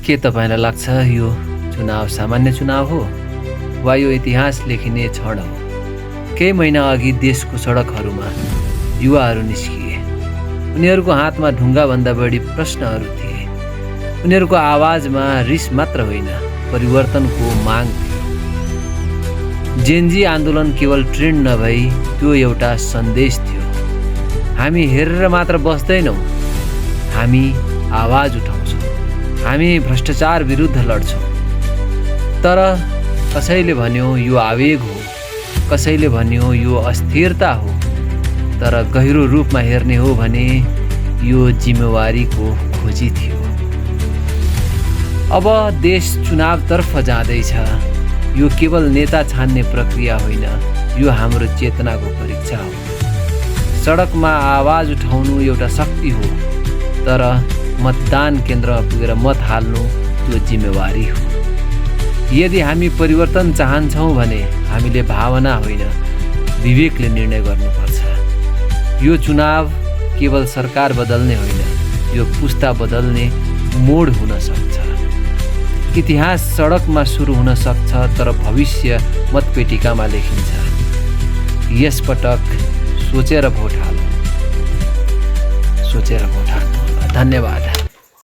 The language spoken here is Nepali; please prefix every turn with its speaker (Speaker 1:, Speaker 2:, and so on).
Speaker 1: के तपाईलाई लाग्छ यो चुनाव सामान्य चुनाव हो वा यो इतिहास लेखिने क्षण हो? केही महिना अघि देशको सडकहरूमा युवाहरू निस्किए। उनीहरूको हातमा ढुङ्गाभन्दा बढी प्रश्नहरू थिए। उनीहरूको आवाजमा रिस मात्र होइन, परिवर्तनको माग थियो। जेनजी आन्दोलन केवल ट्रेन्ड नभई त्यो एउटा सन्देश थियो। हामी हेरेर मात्र बस्दैनौँ, हामी आवाज उठाउँछौँ। हामी भ्रष्टाचार विरुद्ध लड्छौँ। तर कसैले भन्यो यो आवेग हो, कसैले भन्यो यो अस्थिरता हो, तर गहिरो रूपमा हेर्ने हो भने यो जिम्मेवारीको खोजी थियो। अब देश चुनावतर्फ जाँदैछ। यो केवल नेता छान्ने प्रक्रिया होइन, यो हाम्रो चेतनाको परीक्षा हो। सडकमा आवाज उठाउनु एउटा शक्ति हो, तर मतदान केन्द्रमा पुगेर मत हाल्नु त्यो जिम्मेवारी हो। यदि हामी परिवर्तन चाहन्छौँ भने हामीले भावना होइन, विवेकले निर्णय गर्नुपर्छ। यो चुनाव केवल सरकार बदल्ने होइन, यो पुस्ता बदल्ने मोड हुन सक्छ। इतिहास सडकमा सुरु हुन सक्छ, तर भविष्य मतपेटिकामा लेखिन्छ। यसपटक सोचेर भोट हाल्नु, सोचेर भोट हाल्नु। धन्यवाद।